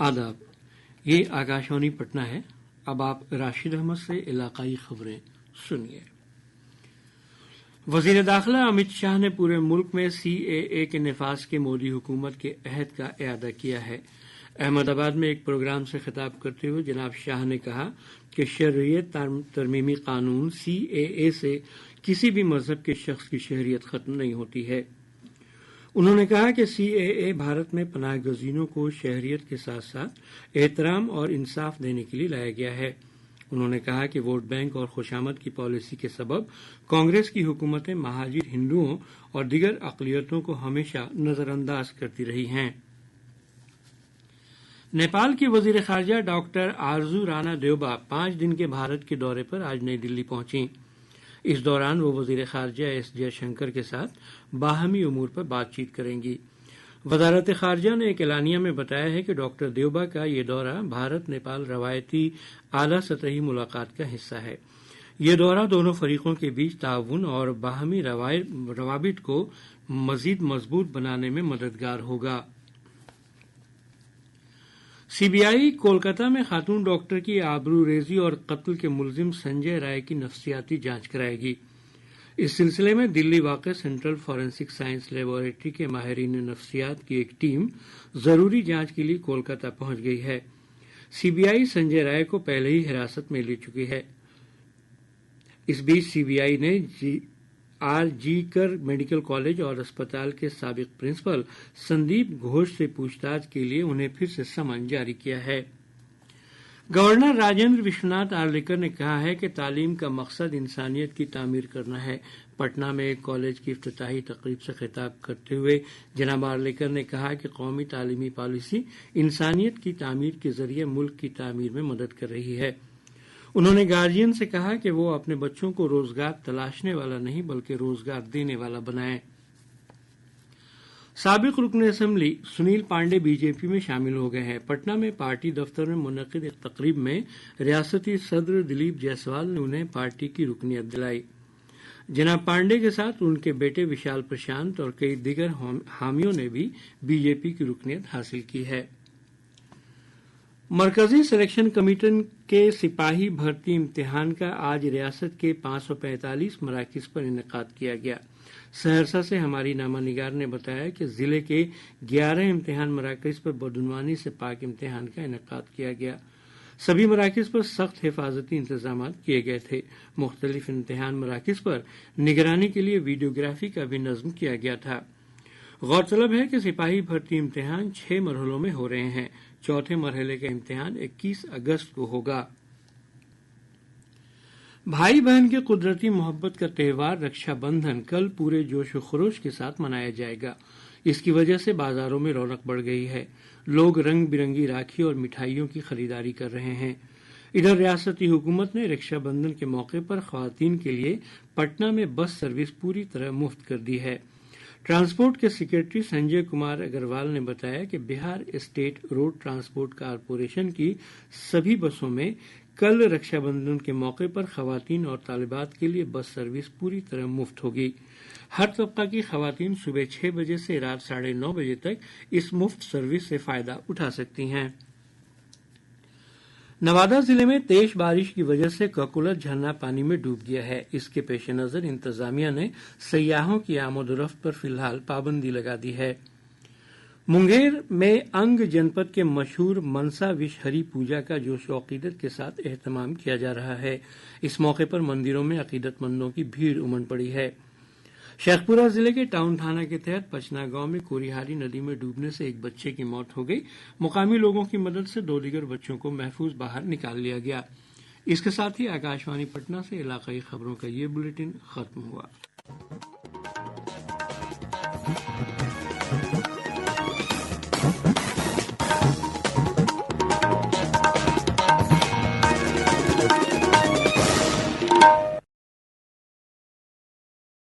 آداب، یہ آکاشوانی پٹنہ ہے۔ اب آپ راشد احمد سے علاقائی خبریں سنیے۔ وزیر داخلہ امت شاہ نے پورے ملک میں CAA کے نفاذ کے مودی حکومت کے عہد کا اعادہ کیا ہے۔ احمد آباد میں ایک پروگرام سے خطاب کرتے ہوئے جناب شاہ نے کہا کہ شہریت ترمیمی قانون CAA سے کسی بھی مذہب کے شخص کی شہریت ختم نہیں ہوتی ہے۔ انہوں نے کہا کہ CAA بھارت میں پناہ گزینوں کو شہریت کے ساتھ ساتھ احترام اور انصاف دینے کے لیے لایا گیا ہے۔ انہوں نے کہا کہ ووٹ بینک اور خوشامد کی پالیسی کے سبب کانگریس کی حکومتیں مہاجر ہندوؤں اور دیگر اقلیتوں کو ہمیشہ نظر انداز کرتی رہی ہیں۔ نیپال کی وزیر خارجہ ڈاکٹر آرزو رانا دیوبا 5 دن کے بھارت کے دورے پر آج نئی دلی پہنچیں۔ اس دوران وہ وزیر خارجہ ایس جے شنکر کے ساتھ باہمی امور پر بات چیت کریں گی۔ وزارت خارجہ نے ایک اعلامیہ میں بتایا ہے کہ ڈاکٹر دیوبا کا یہ دورہ بھارت نیپال روایتی اعلیٰ سطحی ملاقات کا حصہ ہے۔ یہ دورہ دونوں فریقوں کے بیچ تعاون اور باہمی روابط کو مزید مضبوط بنانے میں مددگار ہوگا۔ CBI کولکاتہ میں خاتون ڈاکٹر کی آبروریزی اور قتل کے ملزم سنجے رائے کی نفسیاتی جانچ کرائے گی۔ اس سلسلے میں دلی واقع سینٹرل فورینسک سائنس لیبارٹری کے ماہرین نفسیات کی ایک ٹیم ضروری جانچ کے لیے کولکاتہ پہنچ گئی ہے۔ CBI سنجے رائے کو پہلے ہی حراست میں لے چکی ہے۔ اس بیچ CBI نے RG کر میڈیکل کالج اور اسپتال کے سابق پرنسپل سندیپ گھوش سے پوچھ تاچھ کے لیے انہیں پھر سے سمن جاری کیا ہے۔ گورنر راجندر وشوناتھ آرلیکر نے کہا ہے کہ تعلیم کا مقصد انسانیت کی تعمیر کرنا ہے۔ پٹنہ میں ایک کالج کی افتتاحی تقریب سے خطاب کرتے ہوئے جناب آرلیکر نے کہا کہ قومی تعلیمی پالیسی انسانیت کی تعمیر کے ذریعے ملک کی تعمیر میں مدد کر رہی ہے۔ انہوں نے گارجین سے کہا کہ وہ اپنے بچوں کو روزگار تلاشنے والا نہیں بلکہ روزگار دینے والا بنائیں۔ سابق رکن اسمبلی سنیل پانڈے BJP میں شامل ہو گئے ہیں۔ پٹنہ میں پارٹی دفتر میں منعقد ایک تقریب میں ریاستی صدر دلیپ جیسوال نے انہیں پارٹی کی رکنیت دلائی۔ جناب پانڈے کے ساتھ ان کے بیٹے وشال پرشانت اور کئی دیگر حامیوں نے بھی BJP کی رکنیت حاصل کی ہے۔ مرکزی سلیکشن کمیشن کے سپاہی بھرتی امتحان کا آج ریاست کے 545 مراکز پر انعقاد کیا گیا۔ سہرسہ سے ہماری نامہ نگار نے بتایا کہ ضلع کے 11 امتحان مراکز پر بدعنوانی سے پاک امتحان کا انعقاد کیا گیا۔ سبھی مراکز پر سخت حفاظتی انتظامات کیے گئے تھے۔ مختلف امتحان مراکز پر نگرانی کے لیے ویڈیوگرافی کا بھی نظم کیا گیا تھا۔ غورطلب ہے کہ سپاہی بھرتی امتحان 6 مرحلوں میں ہو رہے ہیں۔ چوتھے مرحلے کا امتحان 21 اگست کو ہوگا۔ بھائی بہن کے قدرتی محبت کا تہوار رکشا بندھن کل پورے جوش و خروش کے ساتھ منایا جائے گا۔ اس کی وجہ سے بازاروں میں رونق بڑھ گئی ہے۔ لوگ رنگ برنگی راکھی اور مٹھائیوں کی خریداری کر رہے ہیں۔ ادھر ریاستی حکومت نے رکشا بندھن کے موقع پر خواتین کے لیے پٹنہ میں بس سروس پوری طرح مفت کر دی ہے۔ ٹرانسپورٹ کے سیکرٹری سنجے کمار اگروال نے بتایا کہ بہار اسٹیٹ روڈ ٹرانسپورٹ کارپوریشن کی سبھی بسوں میں کل رکشا بندھن کے موقع پر خواتین اور طالبات کے لیے بس سروس پوری طرح مفت ہوگی۔ ہر طبقہ کی خواتین صبح 6 بجے سے رات 9:30 بجے تک اس مفت سروس سے فائدہ اٹھا سکتی ہیں۔ نوادہ ضلع میں تیز بارش کی وجہ سے ککولت جھرنا پانی میں ڈوب گیا ہے۔ اس کے پیش نظر انتظامیہ نے سیاحوں کی آمد و رفت پر فی الحال پابندی لگا دی ہے۔ منگیر میں انگ جنپد کے مشہور منسا وش ہری پوجا کا جوش و عقیدت کے ساتھ اہتمام کیا جا رہا ہے۔ اس موقع پر مندروں میں عقیدت مندوں کی بھیڑ امڈ پڑی ہے۔ شیخ پورہ ضلع کے ٹاؤن تھانہ کے تحت پچنا گاؤں میں کوریہاری ندی میں ڈوبنے سے ایک بچے کی موت ہو گئی۔ مقامی لوگوں کی مدد سے 2 دیگر بچوں کو محفوظ باہر نکال لیا گیا۔ اس کے ساتھ ہی آکاشوانی پٹنہ سے علاقائی خبروں کا یہ بلیٹن ختم ہوا۔